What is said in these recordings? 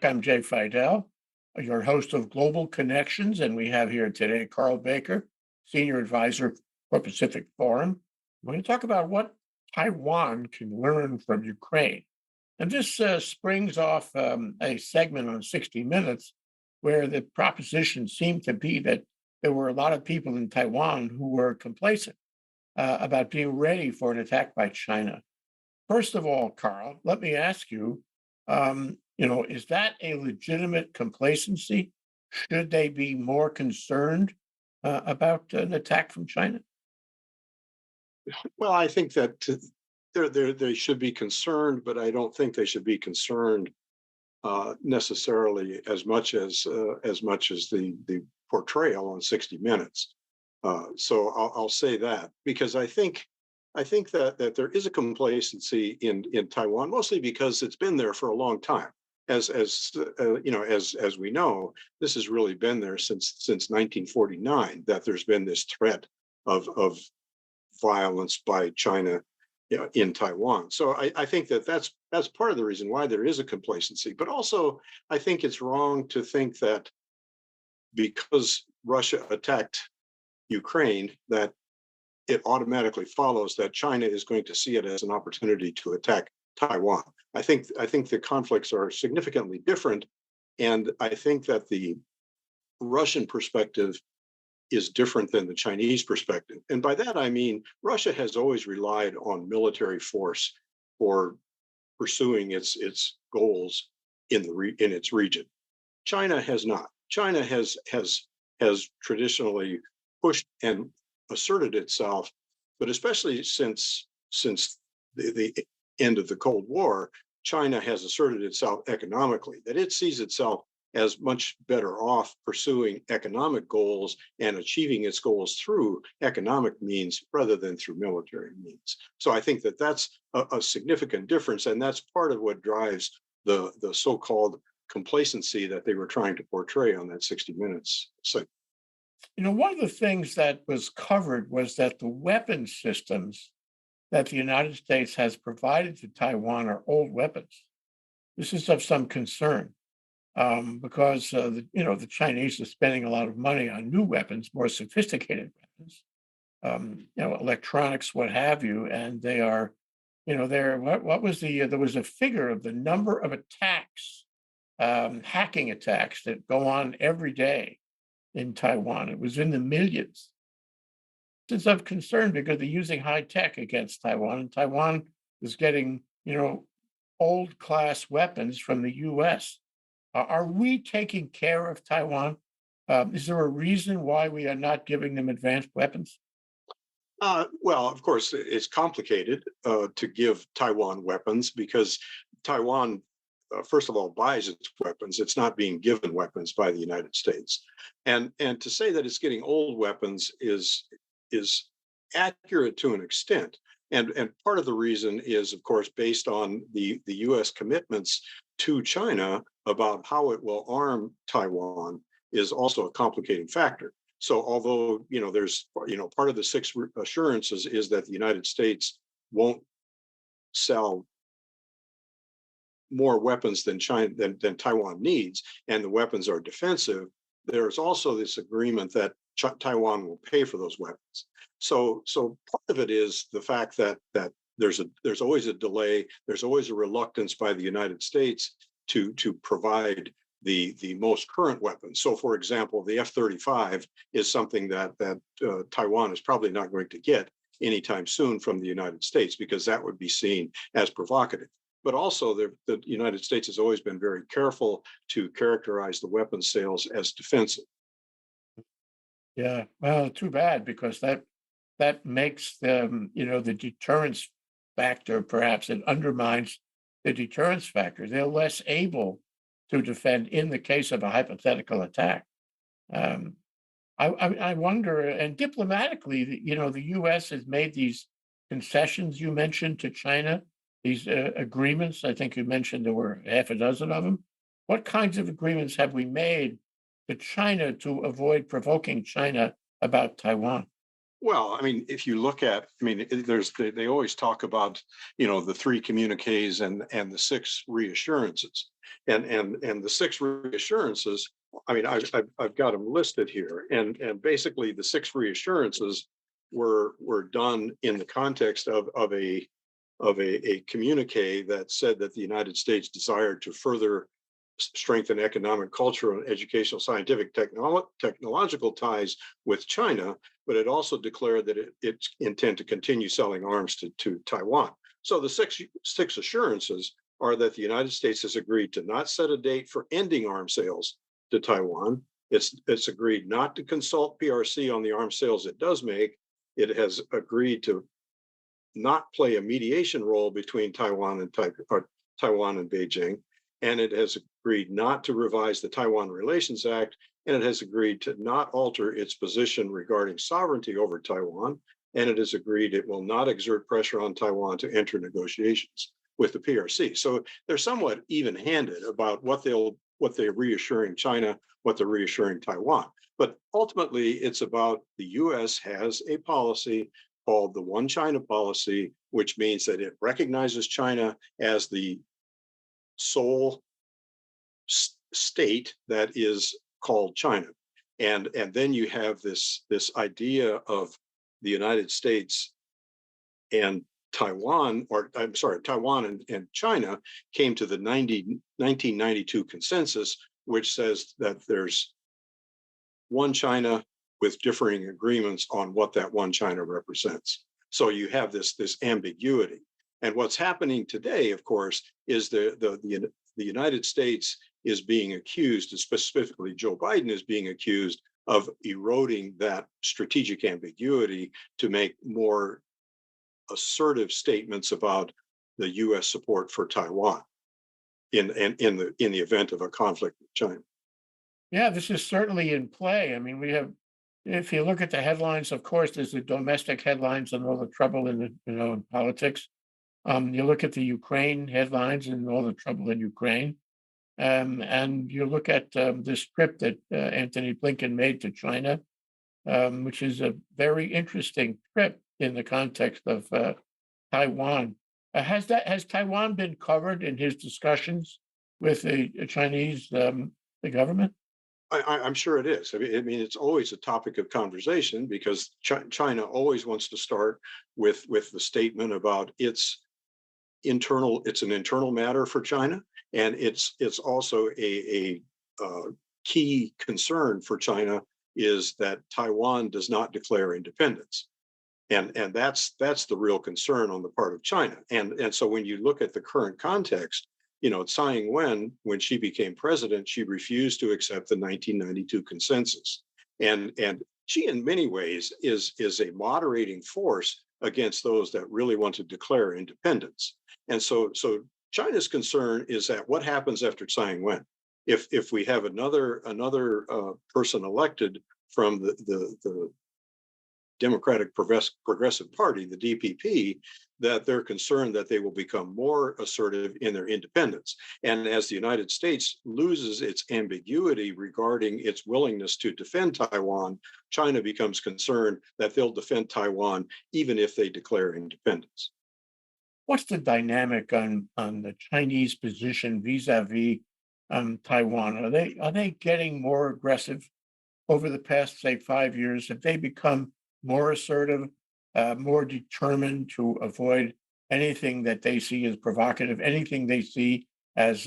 I'm Jay Fidell, your host of Global Connections, and we have here today Carl Baker, Senior Advisor for Pacific Forum. We're going to talk about what Taiwan can learn from Ukraine. And this springs off a segment on 60 Minutes where the proposition seemed to be that there were a lot of people in Taiwan who were complacent about being ready for an attack by China. First of all, Carl, let me ask you, is that a legitimate complacency? Should they be more concerned about an attack from China? Well, I think that they should be concerned, but I don't think they should be concerned necessarily as much as the portrayal on 60 Minutes. So I'll say that because I think that there is a complacency in Taiwan, mostly because it's been there for a long time. As we know, this has really been there since 1949. That there's been this threat of violence by China, in Taiwan. So I think that's part of the reason why there is a complacency. But also, I think it's wrong to think that because Russia attacked Ukraine, that it automatically follows that China is going to see it as an opportunity to attack Taiwan. I think the conflicts are significantly different, and I think that the Russian perspective is different than the Chinese perspective. And by that I mean Russia has always relied on military force for pursuing its goals in its region. China has not. China has traditionally pushed and asserted itself, but especially since the end of the Cold War, China has asserted itself economically, that it sees itself as much better off pursuing economic goals and achieving its goals through economic means rather than through military means. So I think that that's a significant difference, and that's part of what drives the so-called complacency that they were trying to portray on that 60 Minutes segment. One of the things that was covered was that the weapon systems that the United States has provided to Taiwan are old weapons. This is of some concern because the Chinese are spending a lot of money on new weapons, more sophisticated weapons, electronics, what have you, and they are, they're what was there was a figure of the number of attacks, hacking attacks that go on every day in Taiwan. It was in the millions. It's of concern because they're using high tech against Taiwan, and Taiwan is getting, old class weapons from the US. Are we taking care of Taiwan? Is there a reason why we are not giving them advanced weapons? Well, of course, it's complicated to give Taiwan weapons because Taiwan, first of all, buys its weapons. It's not being given weapons by the United States, and to say that it's getting old weapons is accurate to an extent. And part of the reason is, of course, based on the U.S. commitments to China about how it will arm Taiwan is also a complicating factor. So although there's part of the six assurances is that the United States won't sell more weapons than China than Taiwan needs, and the weapons are defensive. There's also this agreement that Taiwan will pay for those weapons. So part of it is the fact that there's always a delay. There's always a reluctance by the United States to provide the most current weapons. So, for example, the F-35 is something that Taiwan is probably not going to get anytime soon from the United States because that would be seen as provocative. But also, the United States has always been very careful to characterize the weapons sales as defensive. Yeah, well, too bad because that makes the deterrence factor, perhaps it undermines the deterrence factor. They're less able to defend in the case of a hypothetical attack. Um, I wonder, and diplomatically, the U.S. has made these concessions you mentioned to China, these agreements. I think you mentioned there were half a dozen of them. What kinds of agreements have we made to China to avoid provoking China about Taiwan? Well, I mean, if you look at, I mean, they always talk about, the three communiques and the six reassurances, and the six reassurances. I mean, I've got them listed here, and basically the six reassurances were done in the context of a communique that said that the United States desired to further strengthen economic, cultural, and educational, scientific, technological ties with China, but it also declared that it intend to continue selling arms to Taiwan. So the six assurances are that the United States has agreed to not set a date for ending arms sales to Taiwan. It's agreed not to consult PRC on the arms sales it does make. It has agreed to not play a mediation role between Taiwan and Beijing, and it has agreed not to revise the Taiwan Relations Act, and it has agreed to not alter its position regarding sovereignty over Taiwan, and it has agreed it will not exert pressure on Taiwan to enter negotiations with the PRC. So they're somewhat even-handed about what they're reassuring China, what they're reassuring Taiwan. But ultimately, it's about the U.S. has a policy called the One China policy, which means that it recognizes China as the sole state that is called China. And then you have this idea of the United States and Taiwan, or I'm sorry, Taiwan and China came to the 1992 consensus, which says that there's one China with differing agreements on what that one China represents. So you have this ambiguity. And what's happening today, of course, is the United States is being accused, and specifically Joe Biden is being accused of eroding that strategic ambiguity to make more assertive statements about the U.S. support for Taiwan in the event of a conflict with China. Yeah, this is certainly in play. I mean, we have, if you look at the headlines, of course, there's the domestic headlines and all the trouble in the, in politics. You look at the Ukraine headlines and all the trouble in Ukraine. And you look at this trip that Anthony Blinken made to China, which is a very interesting trip in the context of Taiwan. Has Taiwan been covered in his discussions with the Chinese the government? I'm sure it is. I mean, it's always a topic of conversation because China always wants to start with the statement about its internal. It's an internal matter for China, and it's also a key concern for China is that Taiwan does not declare independence, and that's the real concern on the part of China. And so when you look at the current context, Tsai Ing-wen, when she became president, she refused to accept the 1992 consensus, and she, in many ways, is a moderating force against those that really want to declare independence. And so China's concern is that what happens after Tsai Ing-wen, if we have another person elected from the Democratic Progressive Party, the DPP, that they're concerned that they will become more assertive in their independence. And as the United States loses its ambiguity regarding its willingness to defend Taiwan, China becomes concerned that they'll defend Taiwan even if they declare independence. What's the dynamic on the Chinese position vis-a-vis Taiwan? Are they getting more aggressive over the past, say, 5 years? Have they become more assertive, more determined to avoid anything that they see as provocative, anything they see as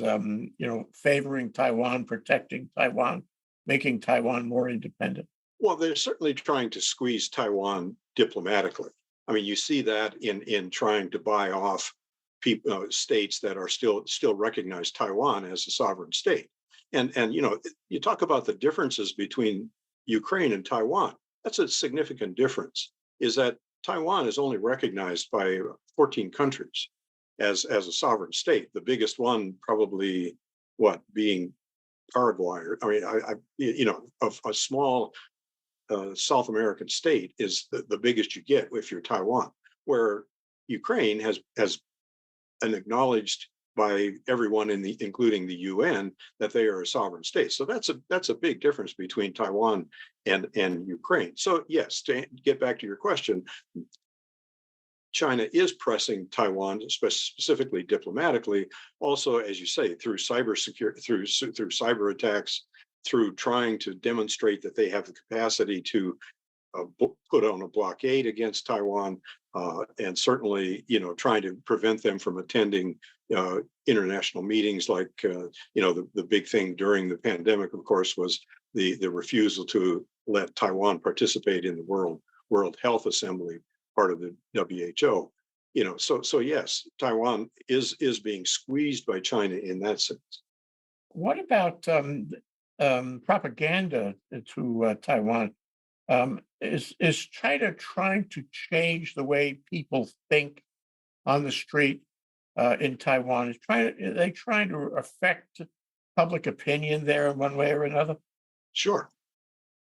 favoring Taiwan, protecting Taiwan, making Taiwan more independent? Well, they're certainly trying to squeeze Taiwan diplomatically. I mean, you see that in trying to buy off states that are still recognize Taiwan as a sovereign state. And you talk about the differences between Ukraine and Taiwan. That's a significant difference. Is that Taiwan is only recognized by 14 countries as a sovereign state. The biggest one probably what being Paraguay. Or, I mean, a small South American state is the biggest you get if you're Taiwan, where Ukraine has an acknowledged by everyone including the UN, that they are a sovereign state. So that's a big difference between Taiwan and Ukraine. So yes, to get back to your question, China is pressing Taiwan, specifically diplomatically, also, as you say, through cyber security, through cyber attacks, through trying to demonstrate that they have the capacity to put on a blockade against Taiwan, and certainly, trying to prevent them from attending international meetings. Like, the big thing during the pandemic, of course, was the refusal to let Taiwan participate in the World Health Assembly, part of the WHO. So yes, Taiwan is being squeezed by China in that sense. What about propaganda to Taiwan? Is China trying to change the way people think on the street in Taiwan? Are they trying to affect public opinion there in one way or another? Sure.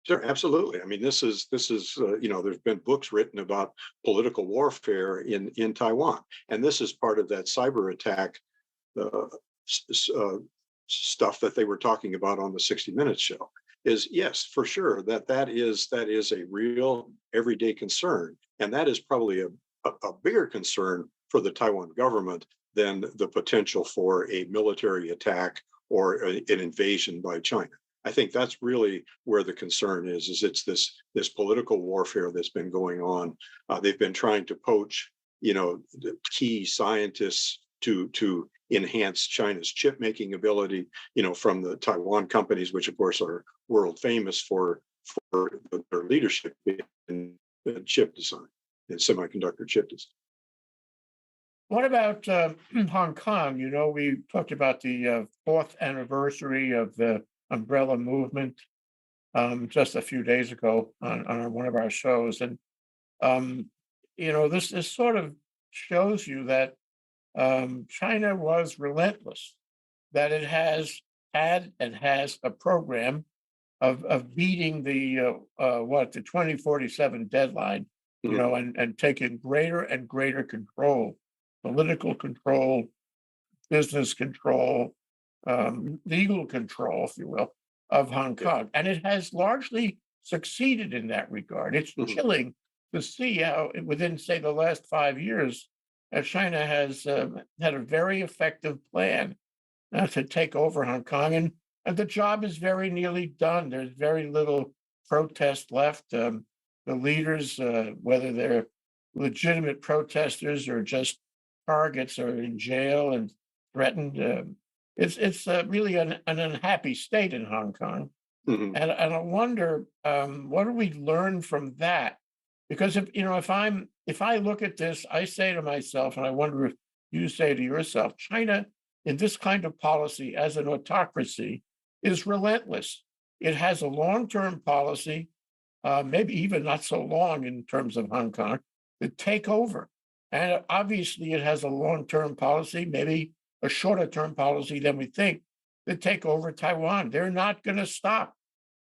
Sure, absolutely. I mean, there's been books written about political warfare in Taiwan, and this is part of that cyber attack uh, stuff that they were talking about on the 60 Minutes show. Is yes, for sure, that is a real everyday concern, and that is probably a bigger concern for the Taiwan government than the potential for a military attack or an invasion by China. I think that's really where the concern is it's this political warfare that's been going on. They've been trying to poach, the key scientists to enhance China's chip making ability, from the Taiwan companies, which of course are world famous for their leadership in chip design and semiconductor chip design. What about Hong Kong? We talked about the fourth anniversary of the umbrella movement just a few days ago on one of our shows, and um, this sort of shows you that China was relentless, that it has had and has a program of beating the 2047 deadline, Mhm. and taking greater and greater control, political control, business control, legal control, if you will, of Hong Yeah. Kong. And it has largely succeeded in that regard. It's Mhm. chilling to see how, within, say, the last 5 years, China has had a very effective plan to take over Hong Kong. And the job is very nearly done. There's very little protest left. The leaders, whether they're legitimate protesters or just targets, are in jail and threatened. It's really an unhappy state in Hong Kong. Mhm. And I wonder, what do we learn from that? Because if I look at this, I say to myself, and I wonder if you say to yourself, China in this kind of policy as an autocracy is relentless. It has a long-term policy, maybe even not so long in terms of Hong Kong, to take over. And obviously, it has a long-term policy, maybe a shorter-term policy than we think, to take over Taiwan. They're not going to stop.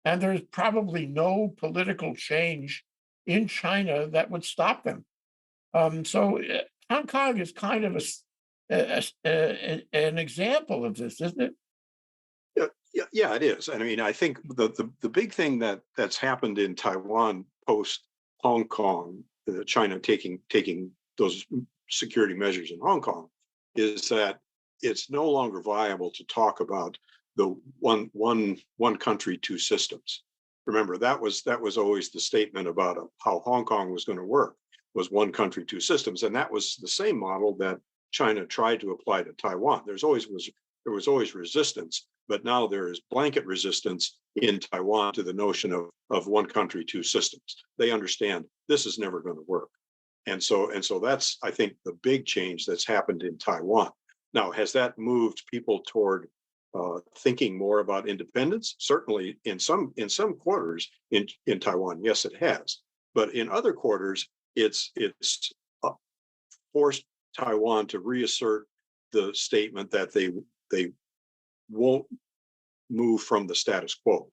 And there's probably no political change in China that would stop them. So Hong Kong is kind of an example of this, isn't it? Yeah, yeah, yeah, it is. And I mean, I think the big thing that's happened in Taiwan post Hong Kong, China taking those security measures in Hong Kong, is that it's no longer viable to talk about the one country, two systems. Remember, that was always the statement about how Hong Kong was going to work, was one country, two systems, and that was the same model that China tried to apply to Taiwan. There was always resistance, but now there is blanket resistance in Taiwan to the notion of one country, two systems. They understand this is never going to work. And so that's, I think, the big change that's happened in Taiwan. Now, has that moved people toward thinking more about independence? Certainly, in some quarters in Taiwan, yes, it has. But in other quarters, it's forced Taiwan to reassert the statement that they won't move from the status quo,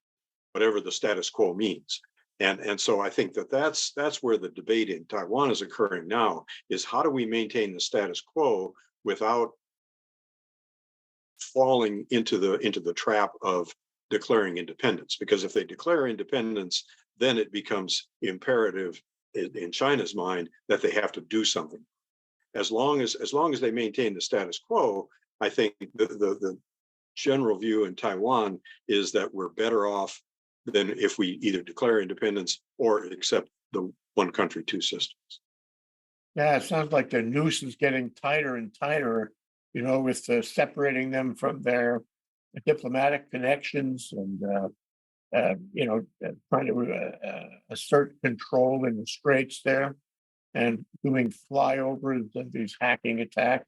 whatever the status quo means. And so I think that's where the debate in Taiwan is occurring now, is how do we maintain the status quo without falling into the trap of declaring independence. Because if they declare independence, then it becomes imperative in China's mind that they have to do something. As long as they maintain the status quo, I think the general view in Taiwan is that we're better off than if we either declare independence or accept the one country, two systems. Yeah, it sounds like the noose is getting tighter and tighter, with separating them from their diplomatic connections and, trying to assert control in the straits there and doing flyovers of these hacking attacks.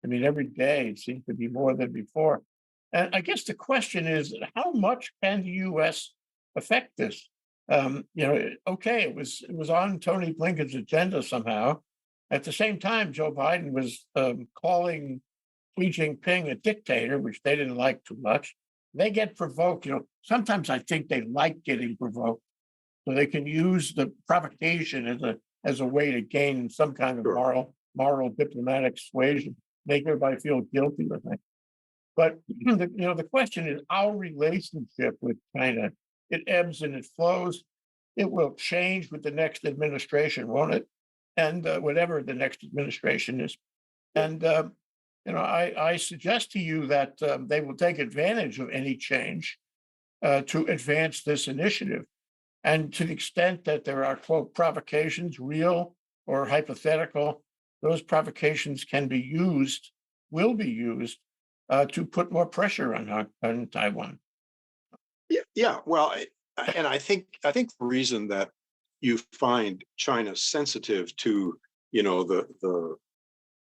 I mean, every day it seems to be more than before. And I guess the question is, how much can the U.S. affect this? Okay, it was on Tony Blinken's agenda somehow. At the same time, Joe Biden was calling Xi Jinping a dictator, which they didn't like too much. They get provoked. Sometimes I think they like getting provoked, so they can use the provocation as a way to gain some kind of Sure. moral diplomatic suasion, make everybody feel guilty, I think. But the question is our relationship with China. It ebbs and it flows. It will change with the next administration, won't it? And whatever the next administration is. And I suggest to you that they will take advantage of any change to advance this initiative. And to the extent that there are, quote, provocations, real or hypothetical, those provocations can be used, will be used to put more pressure on Taiwan. Yeah, yeah. Well, and I think the reason that you find China sensitive to the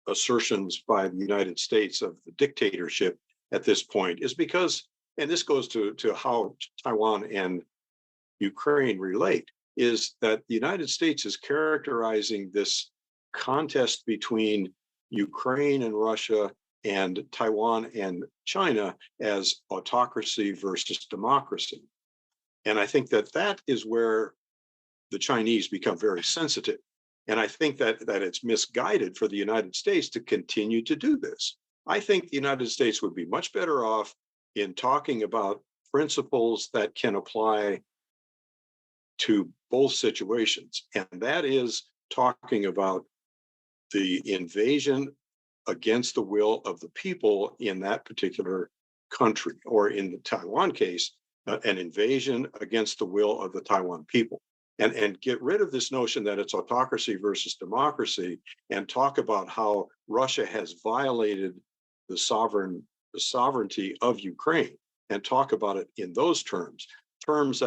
assertions by the United States of the dictatorship at this point is because, and this goes to how Taiwan and Ukraine relate, is that the United States is characterizing this contest between Ukraine and Russia and Taiwan and China as autocracy versus democracy. And I think that is where the Chinese become very sensitive. And I think that it's misguided for the United States to continue to do this. I think the United States would be much better off in talking about principles that can apply to both situations. And that is talking about the invasion against the will of the people in that particular country, or in the Taiwan case, an invasion against the will of the Taiwan people. And get rid of this notion that it's autocracy versus democracy, and talk about how Russia has violated the sovereignty of Ukraine, and talk about it in those terms that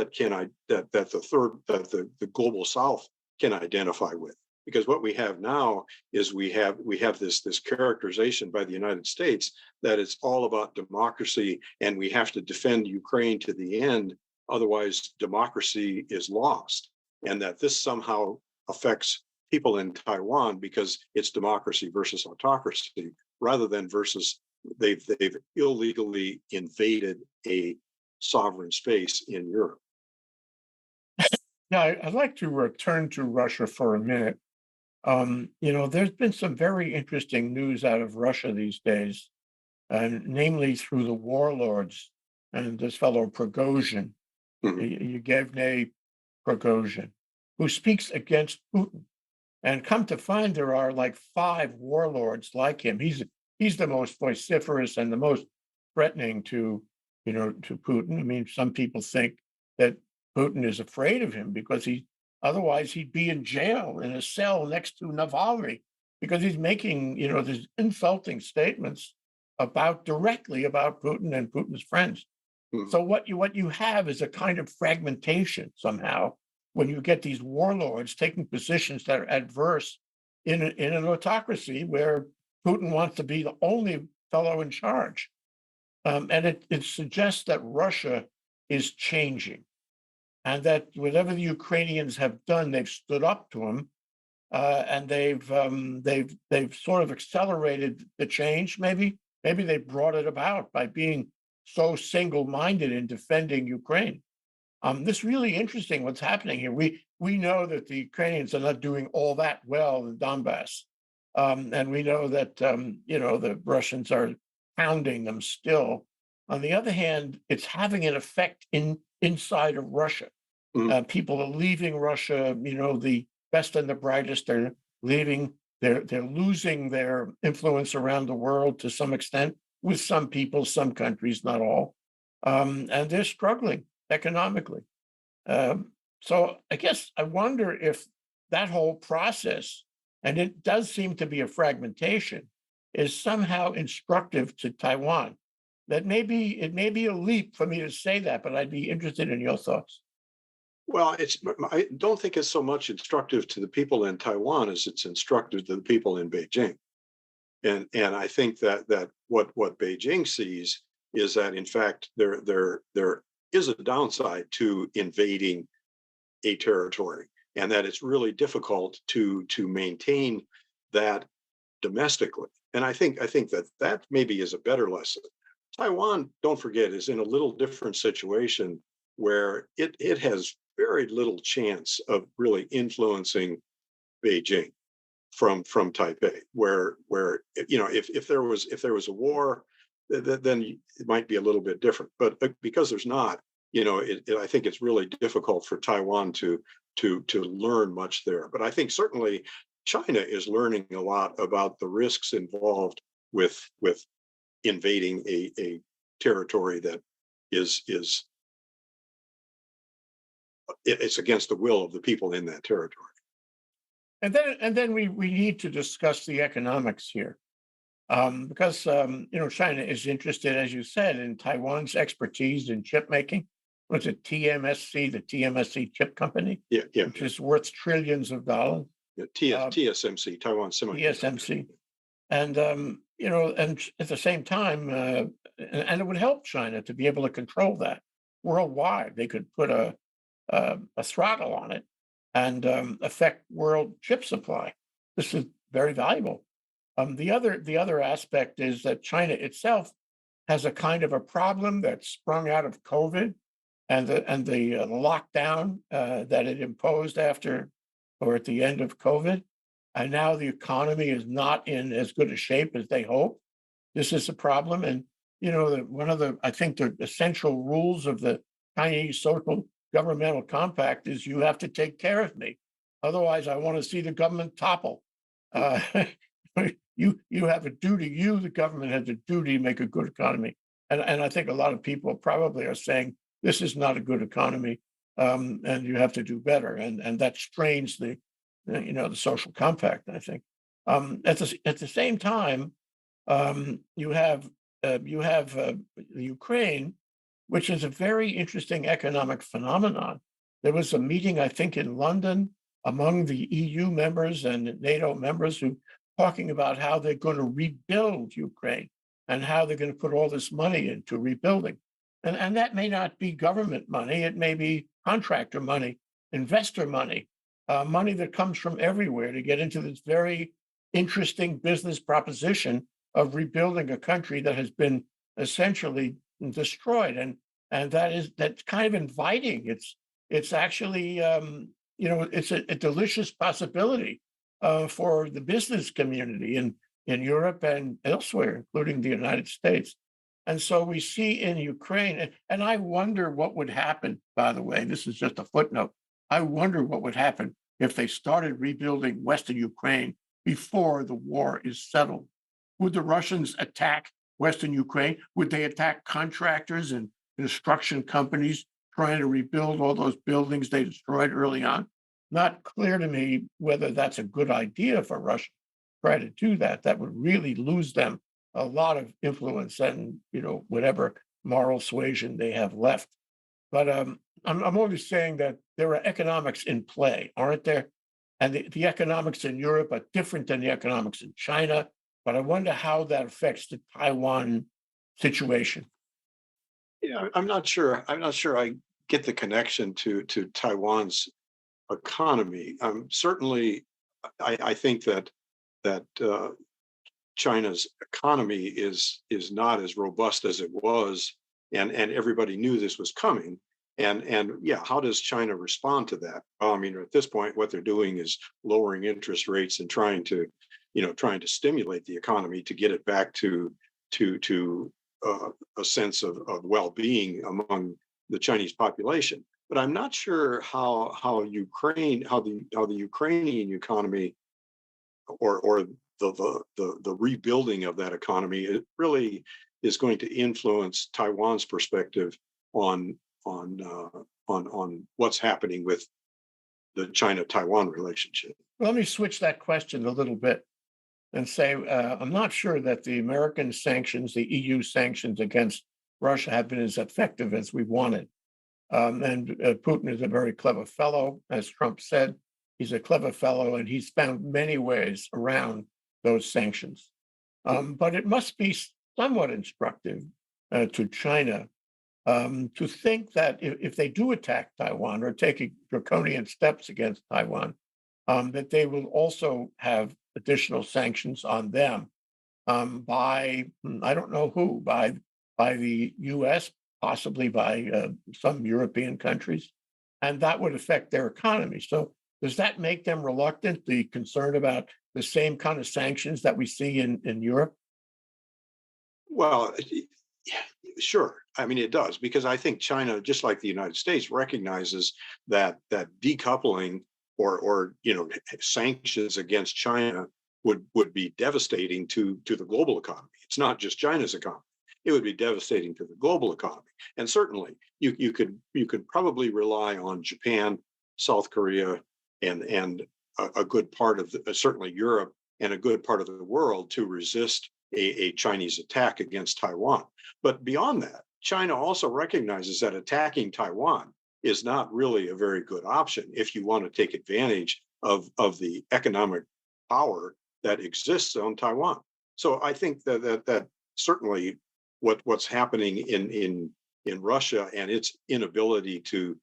the global South can identify with. Because what we have now is we have this characterization by the United States that it's all about democracy, and we have to defend Ukraine to the end, otherwise democracy is lost. And that this somehow affects people in Taiwan because it's democracy versus autocracy, rather than versus they've illegally invaded a sovereign space in Europe. Now, I'd like to return to Russia for a minute. There's been some very interesting news out of Russia these days, and namely through the warlords and this fellow Prigozhin, Mhm. Yevgeny Prigozhin, who speaks against Putin. And come to find, there are like 5 warlords like him. He's the most vociferous and the most threatening to Putin. I mean, some people think that Putin is afraid of him because otherwise he'd be in jail in a cell next to Navalny, because he's making these insulting statements directly about Putin and Putin's friends. Mhm. So what you have is a kind of fragmentation somehow when you get these warlords taking positions that are adverse in an autocracy where Putin wants to be the only fellow in charge. And it suggests that Russia is changing, and that whatever the Ukrainians have done, they've stood up to him, and they've sort of accelerated the change. Maybe they brought it about by being so single-minded in defending Ukraine. This really interesting what's happening here. We know that the Ukrainians are not doing all that well in Donbass, and we know that the Russians are pounding them still. On the other hand, it's having an effect inside of Russia. Mhm. People are leaving Russia. The best and the brightest are leaving. They're losing their influence around the world to some extent, with some people, some countries, not all, and they're struggling economically. So I guess I wonder if that whole process, and it does seem to be a fragmentation, is somehow instructive to Taiwan. That maybe it may be a leap for me to say that, but I'd be interested in your thoughts. Well, I don't think it's so much instructive to the people in Taiwan as it's instructive to the people in Beijing. And I think that what Beijing sees is that in fact there is a downside to invading a territory, and that it's really difficult to maintain that domestically. And I think that maybe is a better lesson. Taiwan, don't forget, is in a little different situation where it has very little chance of really influencing Beijing from Taipei, where if there was a war, then it might be a little bit different. But because there's not, I think it's really difficult for Taiwan to learn much there. But I think certainly China is learning a lot about the risks involved with invading a territory that is it's against the will of the people in that territory. And then we need to discuss the economics here, because China is interested, as you said, in Taiwan's expertise in chip making. Was it TMSC, the TMSC chip company, Yeah, yeah, which is worth trillions of dollars? yeah. Uh, TSMC, Taiwan Semiconductor. TSMC, and at the same time, and it would help China to be able to control that worldwide. They could put a throttle on it and affect world chip supply. This is very valuable. The other aspect is that China itself has a kind of a problem that sprung out of COVID and the lockdown that it imposed after or at the end of COVID, and now the economy is not in as good a shape as they hoped. This is a problem, and one of the I think the essential rules of the Chinese social governmental compact is you have to take care of me, otherwise I want to see the government topple. Uh, you have a duty. You, the government, has a duty to make a good economy, and I think a lot of people probably are saying this is not a good economy, and you have to do better, and that strains the social compact. I think at the same time, you have the Ukraine, which is a very interesting economic phenomenon. There was a meeting, I think, in London among the EU members and NATO members who talking about how they're going to rebuild Ukraine and how they're going to put all this money into rebuilding. And that may not be government money, it may be contractor money, investor money, money that comes from everywhere to get into this very interesting business proposition of rebuilding a country that has been essentially destroyed. And that's kind of inviting. It's actually it's a delicious possibility for the business community in Europe and elsewhere, including the United States. And so we see in Ukraine, and I wonder what would happen, by the way, this is just a footnote. I wonder what would happen if they started rebuilding Western Ukraine before the war is settled. Would the Russians attack Western Ukraine? Would they attack contractors and construction companies trying to rebuild all those buildings they destroyed early on? Not clear to me whether that's a good idea for Russia to try to do that. That would really lose them a lot of influence and whatever moral suasion they have left. But I'm only saying that there are economics in play, aren't there? And the economics in Europe are different than the economics in China. But I wonder how that affects the Taiwan situation. Yeah, I'm not sure. I'm not sure I get the connection to Taiwan's economy. Certainly, I think that China's economy is not as robust as it was, and everybody knew this was coming. And yeah, how does China respond to that? Well, I mean, at this point, what they're doing is lowering interest rates and trying to stimulate the economy to get it back to a sense of well-being among the Chinese population. But I'm not sure how the Ukrainian economy or the rebuilding of that economy, it really is going to influence Taiwan's perspective on on what's happening with the China-Taiwan relationship. Let me switch that question a little bit and say I'm not sure that the American sanctions, the EU sanctions against Russia have been as effective as we wanted. And Putin is a very clever fellow, as Trump said. He's a clever fellow, and he's found many ways around those sanctions. But it must be somewhat instructive to China to think that if they do attack Taiwan or take draconian steps against Taiwan, that they will also have additional sanctions on them by I don't know who, by the U.S., possibly by some European countries, and that would affect their economy. So does that make them reluctant? The concern about the same kind of sanctions that we see in Europe? Well, sure. I mean, it does because I think China, just like the United States, recognizes that decoupling or sanctions against China would be devastating to the global economy. It's not just China's economy. It would be devastating to the global economy. And certainly, you could probably rely on Japan, South Korea, and a good part of certainly Europe and a good part of the world to resist a Chinese attack against Taiwan. But beyond that, China also recognizes that attacking Taiwan is not really a very good option if you want to take advantage of the economic power that exists on Taiwan. So I think that certainly what's happening in Russia and its inability to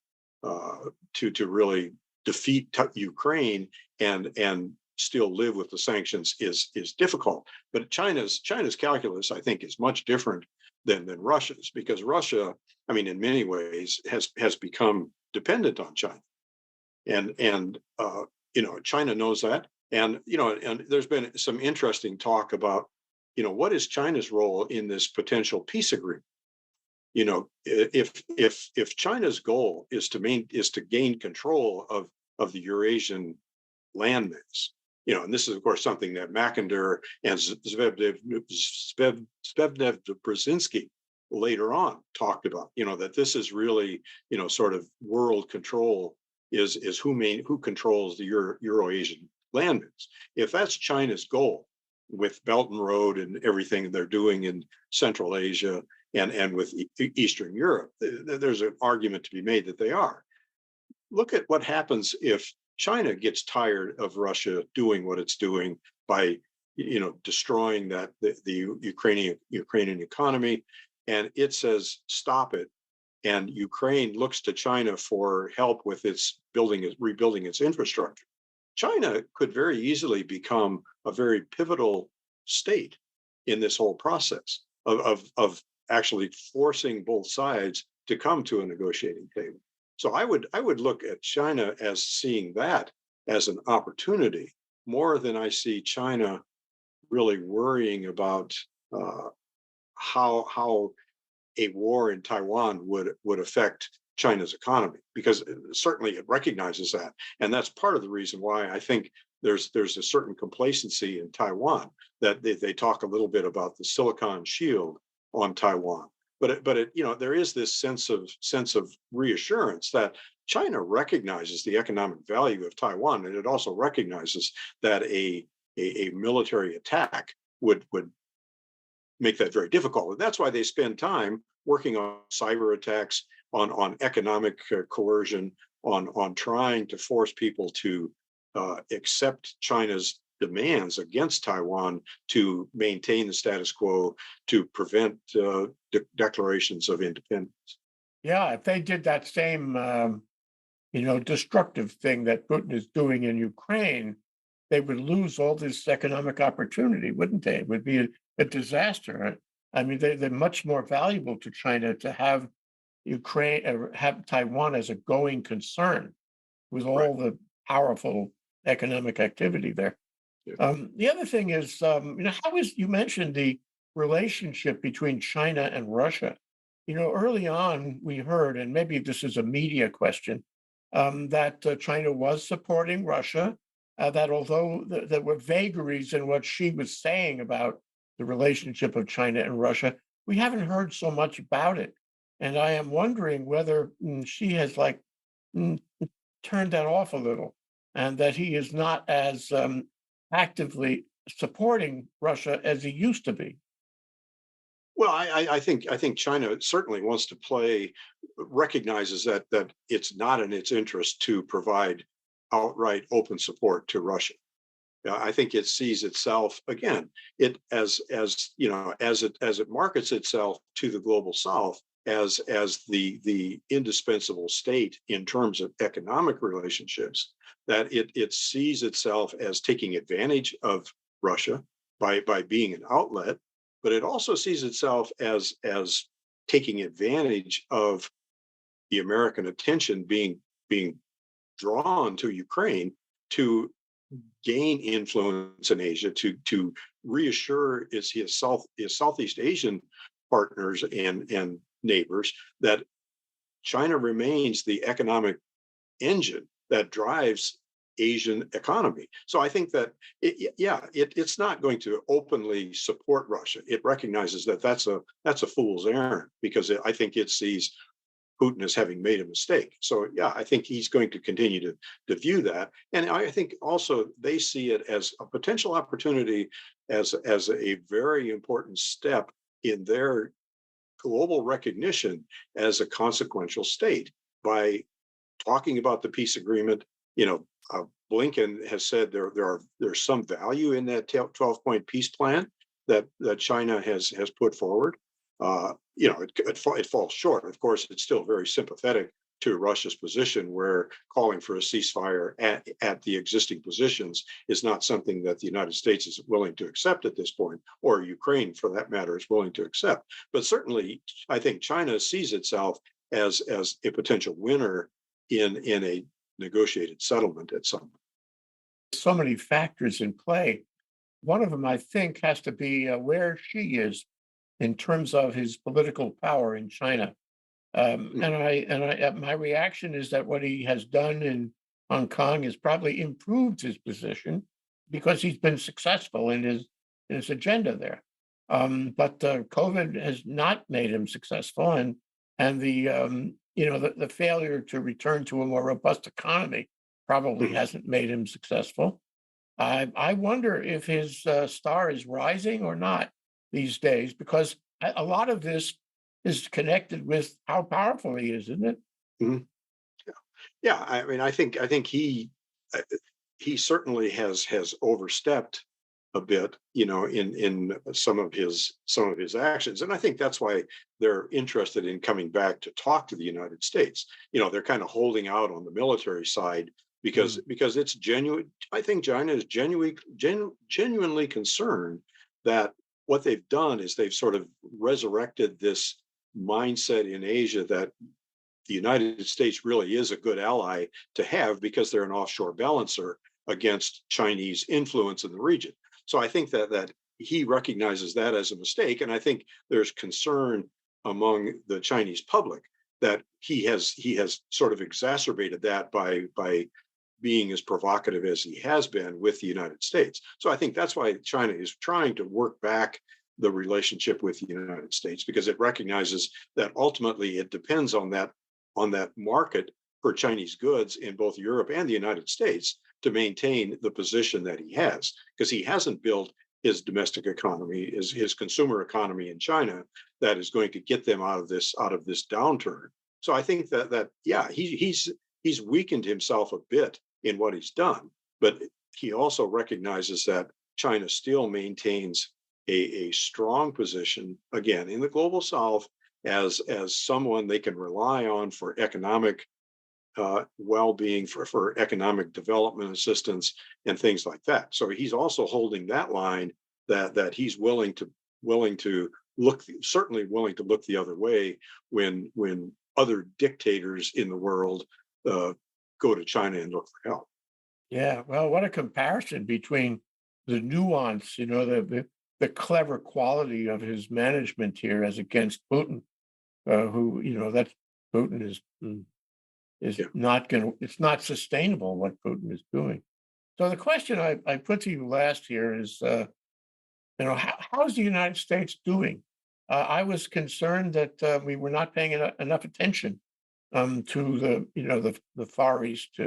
really defeat Ukraine and still live with the sanctions is difficult. But China's calculus, I think, is much different than Russia's because Russia, I mean, in many ways, has become dependent on China, and China knows that, and and there's been some interesting talk about what is China's role in this potential peace agreement. If China's goal is to gain control of the Eurasian landmass, and this is of course something that Mackinder and Zbigniew Brzezinski later on talked about. That this is really sort of world control is who controls the Eurasian landmass. If that's China's goal with Belt and Road and everything they're doing in Central Asia and with Eastern Europe, there's an argument to be made that they are. Look at what happens if China gets tired of Russia doing what it's doing by destroying the Ukrainian economy, and it says stop it, and Ukraine looks to China for help with rebuilding its infrastructure. China could very easily become a very pivotal state in this whole process of actually forcing both sides to come to a negotiating table. So I would look at China as seeing that as an opportunity more than I see China really worrying about how a war in Taiwan would affect China's economy, because certainly it recognizes that, and that's part of the reason why I think there's a certain complacency in Taiwan that they talk a little bit about the Silicon Shield on Taiwan, but there is this sense of reassurance that China recognizes the economic value of Taiwan, and it also recognizes that a military attack would make that very difficult. And that's why they spend time working on cyber attacks, on economic coercion, on trying to force people to accept China's demands against Taiwan to maintain the status quo, to prevent declarations of independence. Yeah, if they did that same destructive thing that Putin is doing in Ukraine, they would lose all this economic opportunity, wouldn't they? It would be a disaster. I mean, they're much more valuable to China to have Ukraine or have Taiwan as a going concern with Right. all the powerful economic activity there. Yeah. The other thing is, how is you mentioned relationship between China and Russia. Early on, we heard, and maybe this is a media question, that China was supporting Russia, that although there were vagaries in what she was saying about the relationship of China and Russia, we haven't heard so much about it. And I am wondering whether she has mm, turned that off a little and that he is not as actively supporting Russia as he used to be. Well, I think China certainly wants to play, recognizes that it's not in its interest to provide outright open support to Russia. I think it sees itself again, it as as it markets itself to the global South as the indispensable state in terms of economic relationships, that it sees itself as taking advantage of Russia by being an outlet, but it also sees itself as taking advantage of the American attention being drawn to Ukraine to gain influence in Asia, to reassure his Southeast Asian partners and neighbors that China remains the economic engine that drives Asian economy. So I think that it's not going to openly support Russia. It recognizes that that's a fool's errand, because I think it sees Putin as having made a mistake. So yeah, I think he's going to continue to view that, and I think also they see it as a potential opportunity, as a very important step in their global recognition as a consequential state by talking about the peace agreement. Blinken has said there's some value in that 12-point peace plan that China has put forward. It falls short. Of course, it's still very sympathetic to Russia's position, where calling for a ceasefire at the existing positions is not something that the United States is willing to accept at this point, or Ukraine, for that matter, is willing to accept. But certainly, I think China sees itself as a potential winner in a negotiated settlement at some point. So many factors in play. One of them, I think, has to be where she is in terms of his political power in China. My reaction is that what he has done in Hong Kong has probably improved his position because he's been successful in his agenda there. But COVID has not made him successful, and the failure to return to a more robust economy probably Mhm. hasn't made him successful. I wonder if his star is rising or not these days, because a lot of this is connected with how powerful he is, isn't it? Mhm. Yeah, I mean, I think uh, he certainly has overstepped a bit, in some of his actions, and I think that's why they're interested in coming back to talk to the United States. They're kind of holding out on the military side Mm. because it's genuine. I think China is genuinely concerned that what they've done is they've sort of resurrected this mindset in Asia that the United States really is a good ally to have, because they're an offshore balancer against Chinese influence in the region. So I think that he recognizes that as a mistake, and I think there's concern among the Chinese public that he has sort of exacerbated that by being as provocative as he has been with the United States. So I think that's why China is trying to work back the relationship with the United States, because it recognizes that ultimately it depends on that market for Chinese goods in both Europe and the United States to maintain the position that he has, because he hasn't built his domestic economy, his consumer economy in China, that is going to get them out of this downturn. So I think that yeah, he's weakened himself a bit in what he's done, but he also recognizes that China still maintains a strong position again in the global South as someone they can rely on for economic well-being, for economic development assistance and things like that. So he's also holding that line, that he's willing to look, certainly willing to look the other way when other dictators in the world uh, go to China and look for help. Yeah, well, what a comparison between the nuance, the the clever quality of his management here as against Putin, who, that Putin is Yeah. not going to, it's not sustainable what Putin is doing. So the question I put to you last here is, how is the United States doing? I was concerned that we were not paying enough attention to the Far East,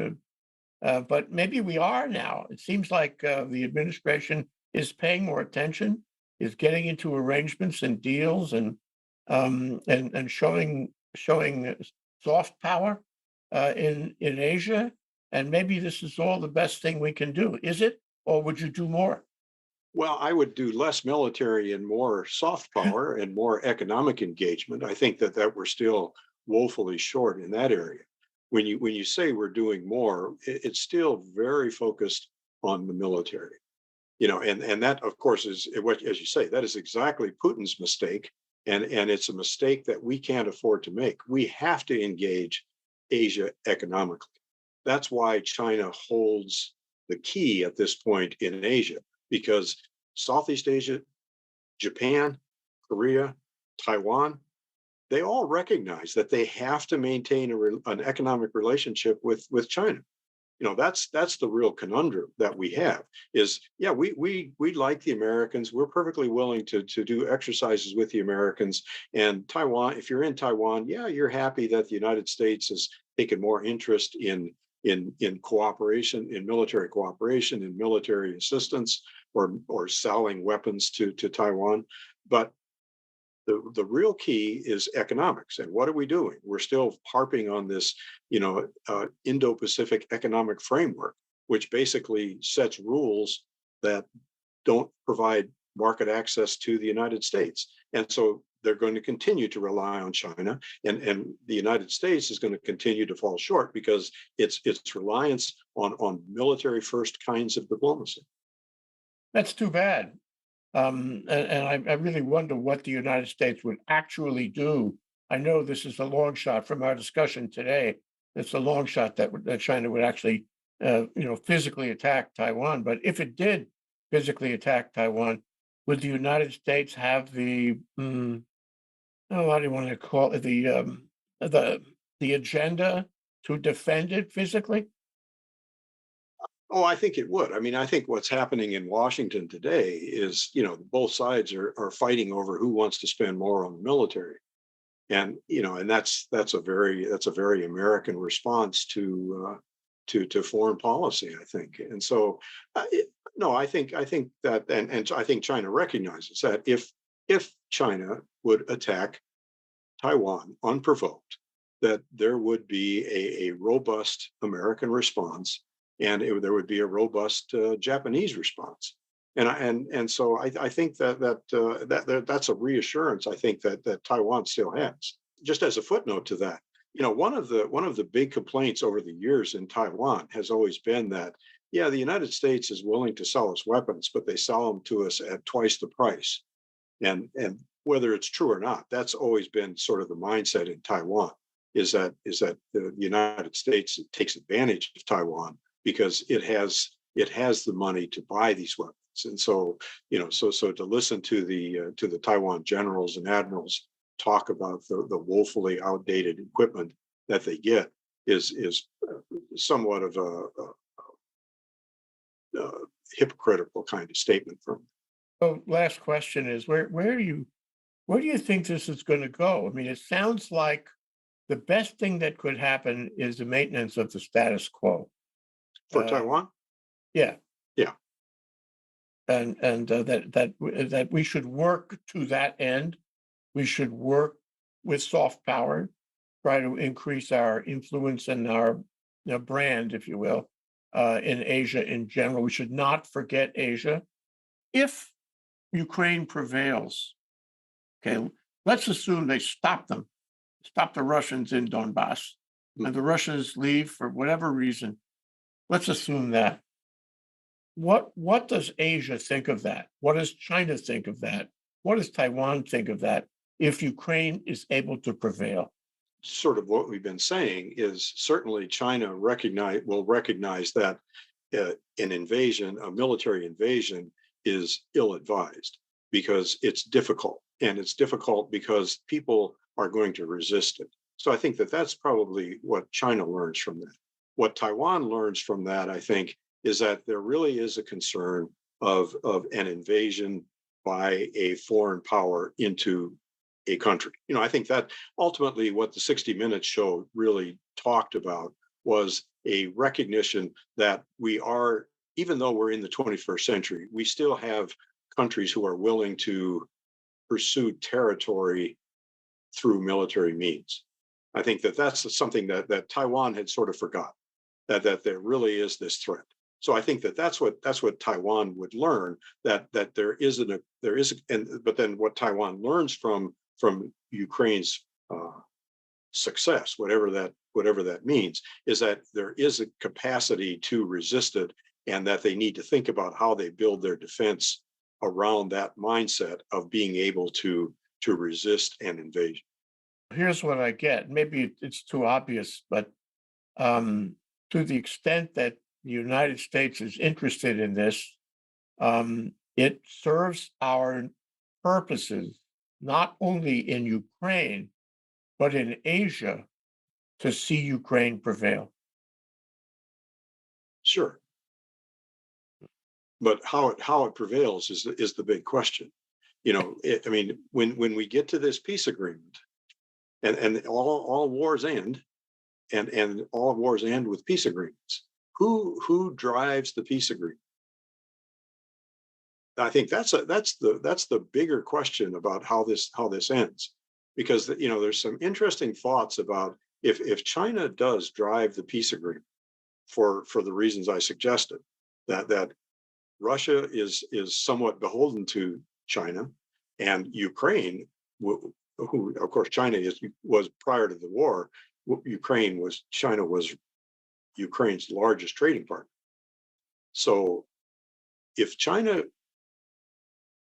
but maybe we are now. It seems like the administration is paying more attention, is getting into arrangements and deals, and showing soft power in Asia. And maybe this is all the best thing we can do. Is it, or would you do more? Well, I would do less military and more soft power and more economic engagement. I think that we're still woefully short in that area. When you say we're doing more, it's still very focused on the military. And that of course is what, as you say, that is exactly Putin's mistake, and it's a mistake that we can't afford to make. We have to engage Asia economically. That's why China holds the key at this point in Asia, because Southeast Asia, Japan, Korea, Taiwan, they all recognize that they have to maintain an economic relationship with China. That's the real conundrum that we have. Is, yeah, we like the Americans. We're perfectly willing to do exercises with the Americans. And Taiwan, if you're in Taiwan, yeah, you're happy that the United States has taken more interest in cooperation, in military cooperation, in military assistance, or selling weapons to Taiwan. But the real key is economics. And what are we doing? We're still harping on this, Indo-Pacific economic framework, which basically sets rules that don't provide market access to the United States. And so they're going to continue to rely on China, and the United States is going to continue to fall short because it's reliance on military first kinds of diplomacy. That's too bad. And I really wonder what the United States would actually do. I know this is a long shot from our discussion today. It's a long shot that China would actually, physically attack Taiwan. But if it did physically attack Taiwan, would the United States have how do you want to call it, the agenda to defend it physically? Oh, I think it would. I mean, I think what's happening in Washington today is, both sides are fighting over who wants to spend more on the military. And and that's a very American response to foreign policy, I think. And so, no, I think that, and I think China recognizes that if China would attack Taiwan unprovoked, that there would be a robust American response, and there would be a robust Japanese response. And so I think that's a reassurance I think that Taiwan still has. Just as a footnote to that, one of the big complaints over the years in Taiwan has always been that, yeah, the United States is willing to sell us weapons, but they sell them to us at twice the price. And whether it's true or not, that's always been sort of the mindset in Taiwan, is that the United States takes advantage of Taiwan because it has the money to buy these weapons. And so, so to listen to the Taiwan generals and admirals talk about the woefully outdated equipment that they get is somewhat of a hypocritical kind of statement from. So last question is where do you think this is going to go? I mean, it sounds like the best thing that could happen is the maintenance of the status quo. For Uh, Taiwan. yeah, Yeah. and that we should work to that end. We should work with soft power, try to increase our influence and our brand, if you will, in Asia in general. We should not forget Asia. If Ukraine prevails, okay, let's assume they stop the Russians in Donbass, Mm. and the Russians leave for whatever reason. Let's assume that. What does Asia think of that? What does China think of that? What does Taiwan think of that if Ukraine is able to prevail? Sort of what we've been saying is certainly China will recognize that an invasion, a military invasion, is ill-advised, because it's difficult, and it's difficult because people are going to resist it. So I think that that's probably what China learns from that. What Taiwan learns from that, I think, is that there really is a concern of an invasion by a foreign power into a country. I think that ultimately what the 60 Minutes show really talked about was a recognition that we are, even though we're in the 21st century, we still have countries who are willing to pursue territory through military means. I think that that's something that Taiwan had sort of forgotten, that there really is this threat. So I think that that's what Taiwan would learn, that but then what Taiwan learns from Ukraine's success, whatever that means, is that there is a capacity to resist it, and that they need to think about how they build their defense around that mindset of being able to resist an invasion. Here's what I get. Maybe it's too obvious, but to the extent that the United States is interested in this, it serves our purposes not only in Ukraine, but in Asia to see Ukraine prevail. Sure, but how it prevails is the big question. I mean, when we get to this peace agreement, and all wars end, and all wars end with peace agreements. Who drives the peace agreement? I think that's the bigger question about how this ends, because there's some interesting thoughts about if China does drive the peace agreement for the reasons I suggested, that Russia is somewhat beholden to China, and Ukraine, who of course China was prior to the war, China was Ukraine's largest trading partner. So if China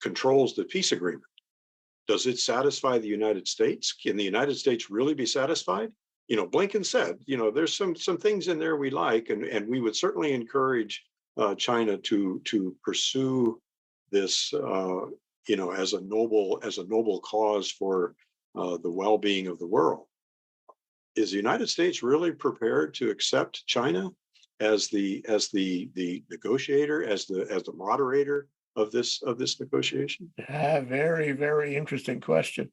controls the peace agreement, does it satisfy the United States? Can the United States really be satisfied? Blinken said, there's some things in there we like, and we would certainly encourage China to pursue this, as a noble cause for the well-being of the world. Is the United States really prepared to accept China as the negotiator, as the moderator of this negotiation? Very, very interesting question.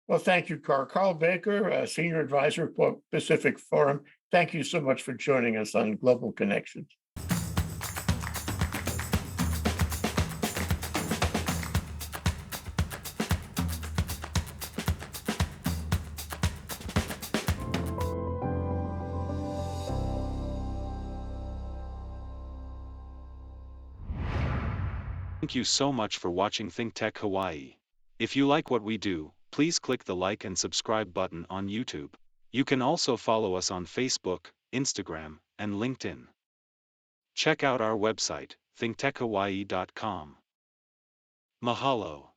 Well, thank you, Carl. Carl Baker, Senior Advisor for Pacific Forum. Thank you so much for joining us on Global Connections. Thank you so much for watching ThinkTech Hawaii. If you like what we do, please click the like and subscribe button on YouTube. You can also follow us on Facebook, Instagram, and LinkedIn. Check out our website, thinktechhawaii.com. Mahalo.